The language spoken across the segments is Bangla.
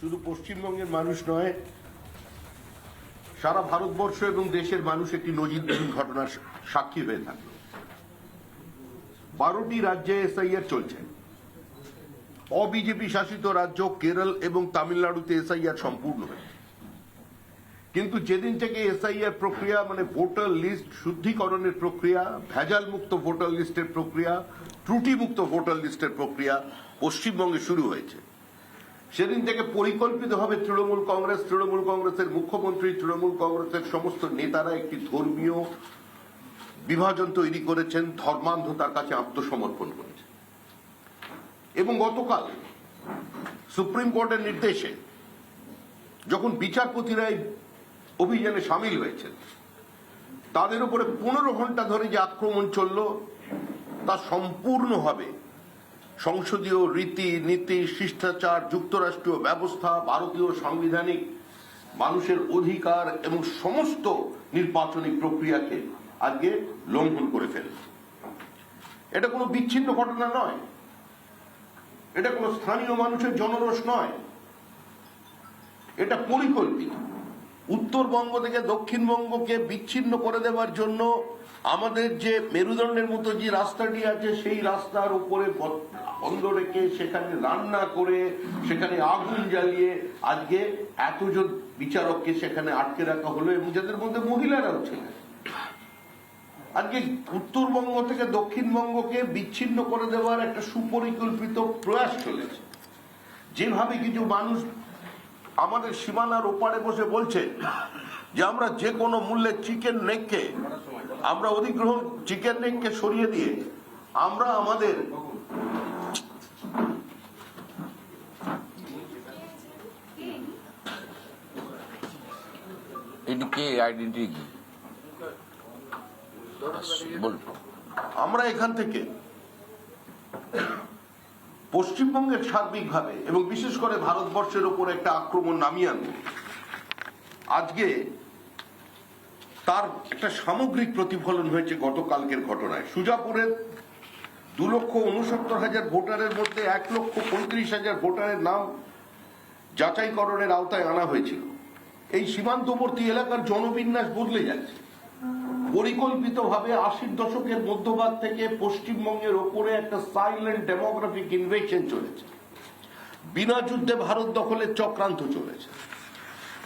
শুধু পশ্চিমবঙ্গের মানুষ নয়, সারা ভারতবর্ষ এবং দেশের মানুষ একটি নজিরবিহীন ঘটনার সাক্ষী হয়ে থাকে। 12টি রাজ্যে এসআইআর চলছে। অবিজেপি শাসিত রাজ্য কেরল এবং তামিলনাড়ুতে এসআইআর সম্পূর্ণ হয়েছে। কিন্তু যেদিন থেকে এসআইআর প্রক্রিয়া মানে ভোটার লিস্ট শুদ্ধিকরণের প্রক্রিয়া, ভেজাল মুক্ত ভোটার লিস্টের প্রক্রিয়া, ত্রুটিমুক্ত ভোটার লিস্টের প্রক্রিয়া পশ্চিমবঙ্গে শুরু হয়েছে, সেদিন থেকে পরিকল্পিতভাবে তৃণমূল কংগ্রেসের মুখ্যমন্ত্রী, তৃণমূল কংগ্রেসের সমস্ত নেতারা একটি ধর্মীয় বিভাজন তৈরি করেছেন, ধর্মান্ধতার কাছে আত্মসমর্পণ করেছেন। এবং গতকাল সুপ্রিম কোর্টের নির্দেশে যখন বিচারপতিরা এই অভিযানে সামিল হয়েছেন, তাদের উপরে 15 ঘন্টা ধরে যে আক্রমণ চলল তা সম্পূর্ণভাবে সংসদীয় রীতি নীতি, শিষ্টাচার, যুক্তরাষ্ট্রীয় ব্যবস্থা, ভারতীয় সাংবিধানিক মানুষের অধিকার এবং সমস্ত নির্বাচনী প্রক্রিয়াকে আজকে লঙ্ঘন করে ফেলেছে। এটা কোনো বিচ্ছিন্ন ঘটনা নয়, এটা কোনো স্থানীয় মানুষের জনরোষ নয়, এটা পরিকল্পিত। উত্তরবঙ্গ থেকে দক্ষিণবঙ্গকে বিচ্ছিন্ন করে দেওয়ার জন্য আমাদের যে মেরুদণ্ডের মতো যে রাস্তাটি আছে, সেই রাস্তার উপরে বন্ধ রেখে সেখানে রান্না করে সেখানে আগুন জ্বালিয়ে আজকে এতজন বিচারককে সেখানে আটকে রাখা হলো, এবং যাদের মধ্যে মহিলারাও ছিলেন। আজকে উত্তরবঙ্গ থেকে দক্ষিণবঙ্গকে বিচ্ছিন্ন করে দেওয়ার একটা সুপরিকল্পিত প্রয়াস চলেছে। যেভাবে কিছু মানুষ আমাদের সীমানার ওপারে বসে বলছে যে আমরা যে কোনো মূল্যে চিকেন নেককে সরিয়ে দিয়ে আমরা আমাদের আমরা এখান থেকে পশ্চিমবঙ্গের সার্বিকভাবে এবং বিশেষ করে ভারতবর্ষের উপর একটা আক্রমণ নামিয়ে আনব। আজকে তার একটা সামগ্রিক প্রতিফলন হয়েছে গতকালকের ঘটনায়। সুজাপুরের 2,69,000 ভোটারের মধ্যে 1,35,000 ভোটারের নাম যাচাইকরণের আওতায় আনা হয়েছিল। এই সীমান্তবর্তী এলাকার জনবিন্যাস বদলে যাচ্ছে। পরিকল্পিতভাবে 80-র দশকের মধ্যভাগ থেকে পশ্চিমবঙ্গের ওপরে একটা সাইলেন্ট ডেমোগ্রাফিক ইনভেশন চলেছে। বিনা যুদ্ধে ভারত দখলের চক্রান্ত চলেছে।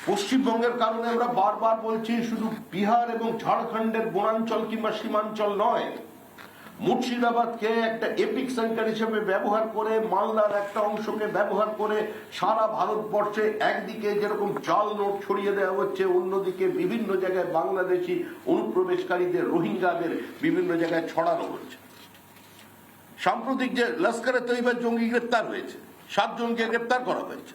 পশ্চিমবঙ্গের কারণে আমরা বারবার বলছি, শুধু বিহার এবং ঝাড়খণ্ডের বনাঞ্চল কিংবা সীমাঞ্চল নয়, মুর্শিদাবাদকে একটা এপিক সেন্টার হিসেবে ব্যবহার করে, মালদার একটা অংশকে ব্যবহার করে সারা ভারতবর্ষে একদিকে যেরকম জাল নোট ছড়িয়ে দেওয়া হচ্ছে, অন্যদিকে বিভিন্ন জায়গায় বাংলাদেশি অনুপ্রবেশকারীদের, রোহিঙ্গাদের বিভিন্ন জায়গায় ছড়ানো হচ্ছে। সাম্প্রতিক যে লস্করে তৈবার জঙ্গি গ্রেপ্তার হয়েছে, 7 জনকে গ্রেপ্তার করা হয়েছে।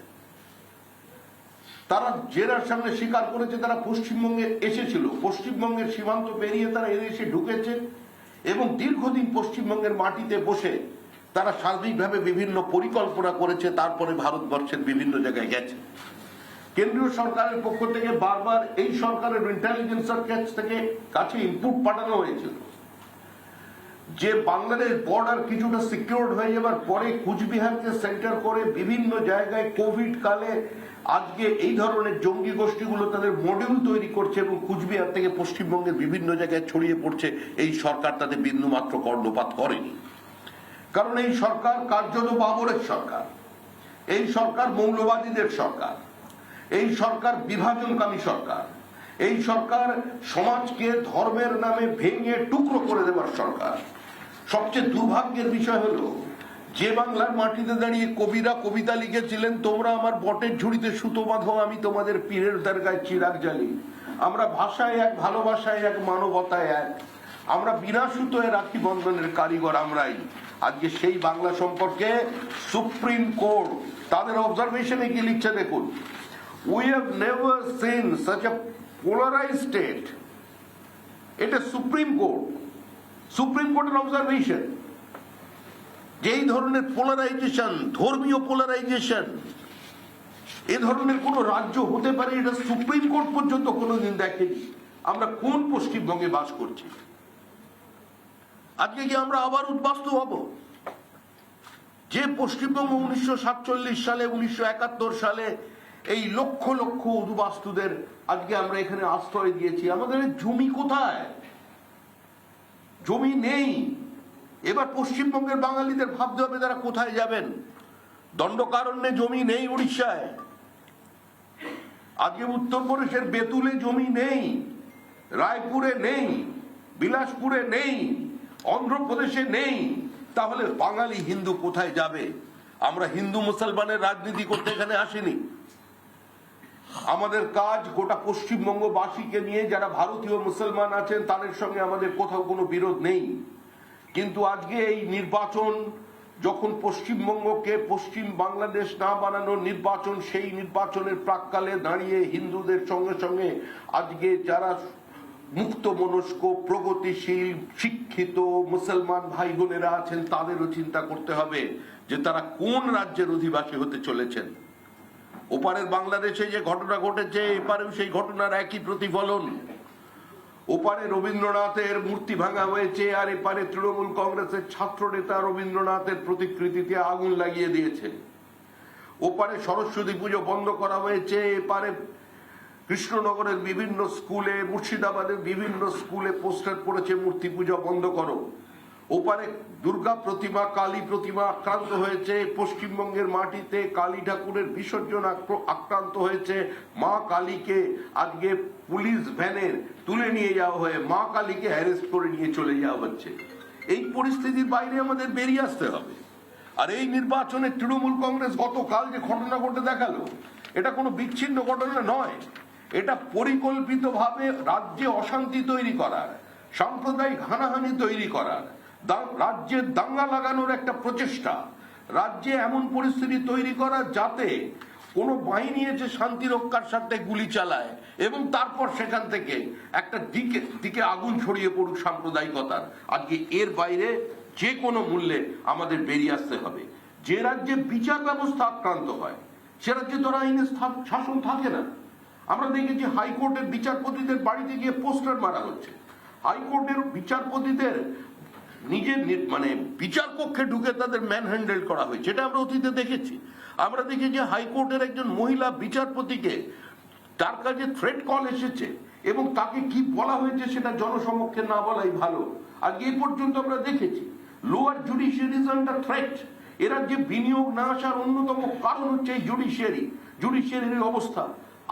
তারা জেরার সামনে স্বীকার করেছে তারা পশ্চিমবঙ্গে এসেছিল, পশ্চিমবঙ্গের সীমান্ত পেরিয়ে তারা এদেশে ঢুকেছে এবং দীর্ঘদিন পশ্চিমবঙ্গের মাটিতে বসে তারা সার্বিকভাবে বিভিন্ন পরিকল্পনা করেছে, তারপরে ভারতবর্ষের বিভিন্ন জায়গায় গেছে। কেন্দ্রীয় সরকারের পক্ষ থেকে বারবার এই সরকারের ইন্টেলিজেন্সের কাছে ইনপুট পাঠানো হয়েছিল যে বাংলাদেশ বর্ডার কিছুটা সিকিউরড হয়ে যাবার পরে কুচবিহারকে সেন্টার করে বিভিন্ন জায়গায় কোভিড কালে আজকে এই ধরনের জঙ্গি গোষ্ঠীগুলো তাদের মডিউল তৈরি করছে এবং কুচবিহার থেকে পশ্চিমবঙ্গের বিভিন্ন জায়গায় ছড়িয়ে পড়ছে। এই সরকার তাদের বিন্দুমাত্র কর্ণপাত করেনি, কারণ এই সরকার কার্যত বাবরের সরকার, এই সরকার মৌলবাদীদের সরকার, এই সরকার বিভাজনকামী সরকার, এই সরকার সমাজকে ধর্মের নামে ভেঙে টুকরো করে দেওয়ার সরকার। সবচেয়ে দুর্ভাগ্যের বিষয় হলো, যে বাংলার মাটিতে দাঁড়িয়ে কবিরা কবিতা লিখেছিলেন, তোমরা আমার বটের ঝুড়িতে সুতো বাঁধো, আমি তোমাদের পীরের দরগায় চিরাগ জ্বালি, আমরা ভাষায় এক, ভালোবাসায় এক, মানবতায় এক, আমরা বিনা সুতোয় রাখি বন্ধনের কারিগর আমরাই। আজকে সেই বাংলা সম্পর্কে সুপ্রিম কোর্ট তাদের অবজারভেশনে কি লিখছে দেখুন, we have never seen such a polarised state. এটা সুপ্রিম কোর্টের অবজারভেশন। যেই ধরনের পোলারাইজেশন, ধর্মীয় পোলারাইজেশন, এ ধরনের কোন রাজ্য হতে পারে এটা সুপ্রিম কোর্ট পর্যন্ত কোনোদিন দেখেনি। আমরা কোন পশ্চিমবঙ্গে বাস করছি? আজকে কি আমরা আবার উদ্বাস্তু হব? যে পশ্চিমবঙ্গ 1947 সালে 1971 সালে এই লক্ষ লক্ষ উদ্বাস্তুদের আজকে আমরা এখানে আশ্রয় দিয়েছি, আমাদের জমি কোথায়? জমি নেই। এবার পশ্চিমবঙ্গের বাঙালিদের ভাবতে হবে তারা কোথায় যাবেন। দণ্ডকারণ্যে জমি নেই উড়িষ্যায়, আজকে উত্তরপ্রদেশের বেতুলে জমি নেই, রায়পুরে নেই, বিলাসপুরে নেই, অন্ধ্রপ্রদেশে নেই। তাহলে বাঙালি হিন্দু কোথায় যাবে? আমরা হিন্দু মুসলমানের রাজনীতি করতে এখানে আসিনি। আমাদের কাজ গোটা পশ্চিমবঙ্গবাসীকে নিয়ে, যারা ভারতীয় মুসলমান আছেন তাদের সঙ্গে আমাদের কোথাও কোনো বিরোধ নেই। কিন্তু আজকে এই নির্বাচন যখন পশ্চিমবঙ্গকে পশ্চিম বাংলাদেশ না বানানোর নির্বাচন, সেই নির্বাচনের প্রাক্কালে দাঁড়িয়ে হিন্দুদের সঙ্গে সঙ্গে আজকে যারা মুক্ত মনস্ক, প্রগতিশীল, শিক্ষিত মুসলমান ভাই বোনেরা আছেন তাদেরও চিন্তা করতে হবে যে তারা কোন রাজ্যের অধিবাসী হতে চলেছেন। ওপারের বাংলাদেশে যে ঘটনা ঘটেছে এপারেও সেই ঘটনার একই প্রতিফলন। ওপারে রবীন্দ্রনাথের মূর্তি ভাঙা হয়েছে, আর এপারে তৃণমূল কংগ্রেসের ছাত্র নেতা রবীন্দ্রনাথের প্রতিকৃতিতে আগুন লাগিয়ে দিয়েছে। ওপারে সরস্বতী পুজো বন্ধ করা হয়েছে, এপারে কৃষ্ণনগরের বিভিন্ন স্কুলে, মুর্শিদাবাদের বিভিন্ন স্কুলে পোস্টার পড়েছে মূর্তি পূজা বন্ধ করো। ওপারে দুর্গা প্রতিমা, কালী প্রতিমা আক্রান্ত হয়েছে, পশ্চিমবঙ্গের মাটিতে কালী ঠাকুরের বিসর্জন আক্রান্ত হয়েছে। মা কালীকে আজকে পুলিশ ভ্যানের তুলে নিয়ে যাওয়া হয়ে মা কালীকে অ্যারেস্ট করে নিয়ে চলে যাওয়া হচ্ছে। এই পরিস্থিতির বাইরে আমাদের বেরিয়ে আসতে হবে। আর এই নির্বাচনে তৃণমূল কংগ্রেস গতকাল যে ঘটনা ঘটে দেখালো, এটা কোনো বিচ্ছিন্ন ঘটনা নয়, এটা পরিকল্পিতভাবে রাজ্যে অশান্তি তৈরি করার, সাম্প্রদায়িক হানাহানি তৈরি করার, রাজ্যে দাঙ্গা লাগানোর একটা প্রচেষ্টা, রাজ্যে এমন পরিস্থিতি তৈরি করা যাতে কোনো বাহিনী এসে শান্তি রক্ষার স্বার্থে গুলি চালায় এবং তারপর সেখান থেকে একটা দিকে আগুন ছড়িয়ে পড়ুক সাম্প্রদায়িকতার। আজকে এর বাইরে যে কোনো মূল্যে আমাদের বেরিয়ে আসতে হবে। যে রাজ্যে বিচার ব্যবস্থা আক্রান্ত হয় সে রাজ্যে তো আইনের শাসন থাকে না। আমরা দেখেছি হাইকোর্টের বিচারপতিদের বাড়িতে গিয়ে পোস্টার মারা হচ্ছে, হাইকোর্টের বিচারপতিদের নিজের মানে বিচার কক্ষে ঢুকে তাদের ম্যান হ্যান্ডেল করা হয়েছে, এটা আমরা অতীতে দেখেছি। আমরা দেখেছি হাইকোর্টের একজন মহিলা বিচারপতিকে তার কাছে থ্রেট কল এসেছে এবং তাকে কি বলা হয়েছে সেটা জনসমক্ষে না বলাই ভালো। আজকে এই পর্যন্ত আমরা দেখেছি lower judiciary is under threat. এরা যে বিনিয়োগ না আসার অন্যতম কারণ হচ্ছে এই জুডিশিয়ারির অবস্থা।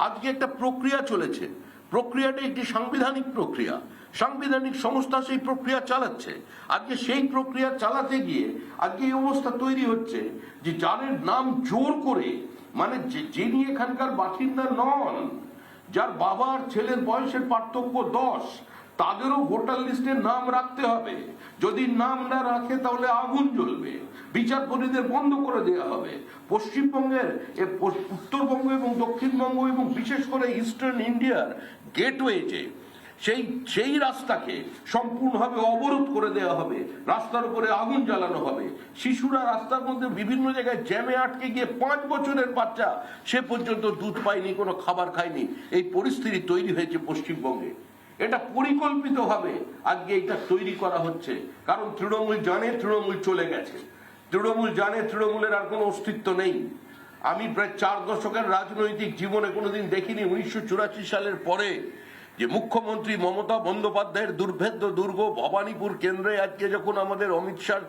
আজকে একটা প্রক্রিয়া চলেছে, প্রক্রিয়াটা একটি সাংবিধানিক প্রক্রিয়া, সাংবিধানিক সংস্থা সেই প্রক্রিয়া চালাচ্ছে। আজকে সেই প্রক্রিয়া চালাতে গিয়ে আজকে এই অবস্থা তৈরি হচ্ছে যে যাদের নাম জোর করে, মানে যিনি এখানকার বাসিন্দা নন, যার বাবার ছেলের বয়সের পার্থক্য 10, তাদেরও ভোটার লিস্টে নাম রাখতে হবে। যদি নাম না রাখে তাহলে আগুন জ্বলবে, বিচারপতিদের বন্ধ করে দেওয়া হবে। পশ্চিমবঙ্গের উত্তরবঙ্গ এবং দক্ষিণবঙ্গ এবং বিশেষ করে ইস্টার্ন ইন্ডিয়ার গেটওয়েতে সেই রাস্তাকে সম্পূর্ণভাবে অবরোধ করে দেওয়া হবে, রাস্তার উপরে আগুন জ্বালানো হবে। শিশুরা রাস্তার মধ্যে বিভিন্ন জায়গায় জ্যামে আটকে গিয়ে 5 বছরের বাচ্চা সে পর্যন্ত দুধ পায়নি, কোনো খাবার খায়নি। এই পরিস্থিতি তৈরি হয়েছে পশ্চিমবঙ্গে। এটা পরিকল্পিতভাবে আজকে এটা তৈরি করা হচ্ছে, কারণ তৃণমূল জানে তৃণমূল চলে গেছে, তৃণমূল জানে তৃণমূলের আর কোনো অস্তিত্ব নেই। আমি প্রায় 4 দশকের রাজনৈতিক জীবনে কোনোদিন দেখিনি 1984 সালের পরে যে মুখ্যমন্ত্রী মমতা বন্দ্যোপাধ্যায়ের দুর্ভেদ্য দুর্গ ভবানীপুর কেন্দ্রে আজকে যখন আমাদের অমিত শাহ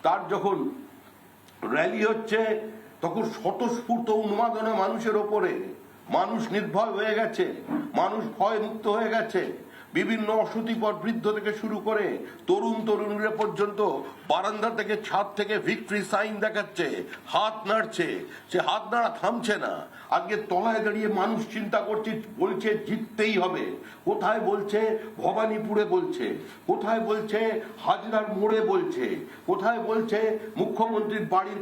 তার যখন র্যালি হচ্ছে তখন স্বতঃস্ফূর্ত উন্মাদনা মানুষের ওপরে, মানুষ নির্ভয় হয়ে গেছে, মানুষ ভয় মুক্ত হয়ে গেছে। বিভিন্ন অসতিপর বৃদ্ধ থেকে শুরু করে তরুণ তরুণীরা পর্যন্ত বারান্দা থেকে, ছাদ থেকে ভিক্টরি সাইন দেখাচ্ছে, হাত নাড়ছে, সে হাত নাড়া থামছে না। আজকে তলায় দাঁড়িয়ে মানুষ চিন্তা করছে, বলছে জিততেই হবে। কোথায় বলছে ভবানীপুরে বলছে, কোথায় বলছে হাজরার মোড়ে বলছে, কোথায় বলছে মুখ্যমন্ত্রীর বাড়ির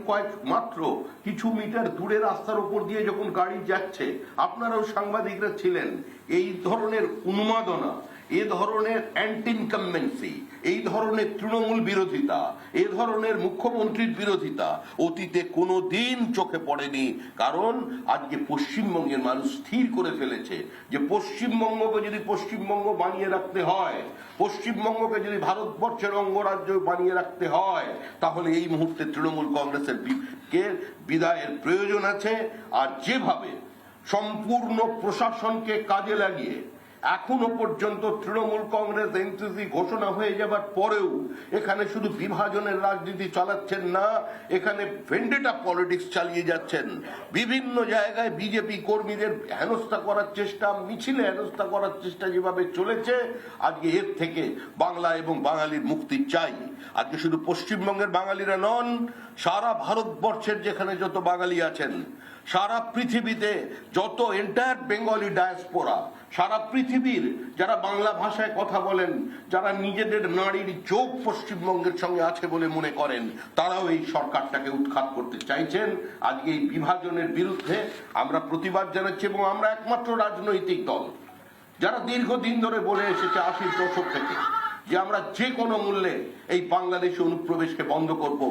মাত্র কিছু মিটার দূরে রাস্তার উপর দিয়ে যখন গাড়ি যাচ্ছে। আপনারাও সাংবাদিকরা ছিলেন, এই ধরনের উন্মাদনা, এ ধরনের অ্যান্টি ইনকামবেন্সি, এই ধরনের তৃণমূল বিরোধিতা, এ ধরনের মুখ্যমন্ত্রীর বিরোধিতা অতীতে কোনো দিন চোখে পড়েনি। কারণ আজকে পশ্চিমবঙ্গের মানুষ স্থির করে ফেলেছে যে পশ্চিমবঙ্গকে যদি পশ্চিমবঙ্গ বানিয়ে রাখতে হয়, পশ্চিমবঙ্গকে যদি ভারতবর্ষের অঙ্গরাজ্য বানিয়ে রাখতে হয়, তাহলে এই মুহূর্তে তৃণমূল কংগ্রেসের বিদায়ের প্রয়োজন আছে। আর যেভাবে সম্পূর্ণ প্রশাসনকে কাজে লাগিয়ে এখনো পর্যন্ত তৃণমূল কংগ্রেস এনসিসি ঘোষণা হয়ে যাবার পরেও এখানে শুধু বিভাজনের রাজনীতি চালাচ্ছেন না, এখানে ভেন্ডেটা পলিটিক্স চালিয়ে যাচ্ছেন। বিভিন্ন জায়গায় বিজেপি কর্মীদের হেনস্থা করার চেষ্টা, মিছিলে হেনস্থা করার চেষ্টা যেভাবে চলেছে, আজকে এর থেকে বাংলা এবং বাঙালির মুক্তি চাই। আজকে শুধু পশ্চিমবঙ্গের বাঙালিরা নন, সারা ভারতবর্ষের যেখানে যত বাঙালি আছেন, সারা পৃথিবীতে যত এন্টায়ার বেঙ্গলি ডায়াসপোরা, সারা পৃথিবীর যারা বাংলা ভাষায় কথা বলেন, যারা নিজেদের নারীর যোগ পশ্চিমবঙ্গের সঙ্গে আছে বলে মনে করেন, তারাও এই সরকারটাকে উৎখাত করতে চাইছেন। আজকে এই বিভাজনের বিরুদ্ধে আমরা প্রতিবাদ জানাচ্ছি এবং আমরা একমাত্র রাজনৈতিক দল যারা দীর্ঘদিন ধরে বলে এসেছে 80-র দশক থেকে যে আমরা যে কোনো মূল্যে এই বাংলাদেশে অনুপ্রবেশকে বন্ধ করব,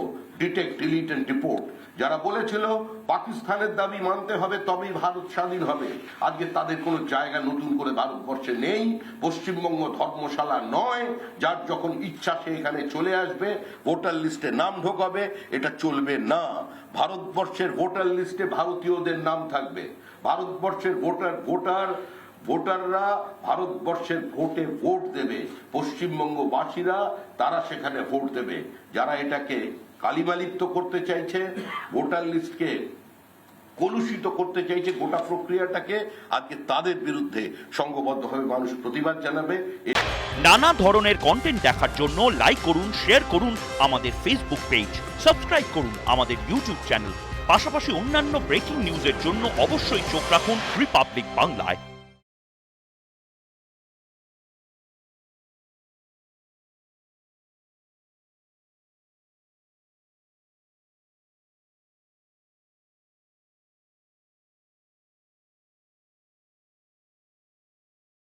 ডিটেক্ট, ডিলিট এন্ড ডিপোর্ট। যারা বলেছিল পাকিস্তানের দাবি মানতে হবে তবেই ভারত স্বাধীন হবে, আজকে তাদের কোনো জায়গা নতুন করে ভারতবর্ষে নেই। পশ্চিমবঙ্গ ধর্মশালা নয়, যার যখন ইচ্ছা সে এখানে চলে আসবে, ভোটার লিস্টে নাম ঢোকাবে, এটা চলবে না। ভারতবর্ষের ভোটার লিস্টে ভারতীয়দের নাম থাকবে। ভারতবর্ষের ভোটাররা ভারতবর্ষের ভোটে ভোট দেবে, পশ্চিমবঙ্গবাসীরা তারা সেখানে ভোট দেবে। যারা এটাকে কালিমালিপ্ত করতে চাইছে, ভোটার লিস্টকে কলুষিত করতে চাইছে, গোটা প্রক্রিয়াটাকে, আজকে তাদের বিরুদ্ধে সংঘবদ্ধভাবে মানুষ প্রতিবাদ জানাবে। নানা ধরনের কন্টেন্ট দেখার জন্য লাইক করুন, শেয়ার করুন আমাদের ফেসবুক পেজ, সাবস্ক্রাইব করুন আমাদের ইউটিউব চ্যানেল। পাশাপাশি অন্যান্য ব্রেকিং নিউজের জন্য অবশ্যই চোখ রাখুন রিপাবলিক বাংলায়।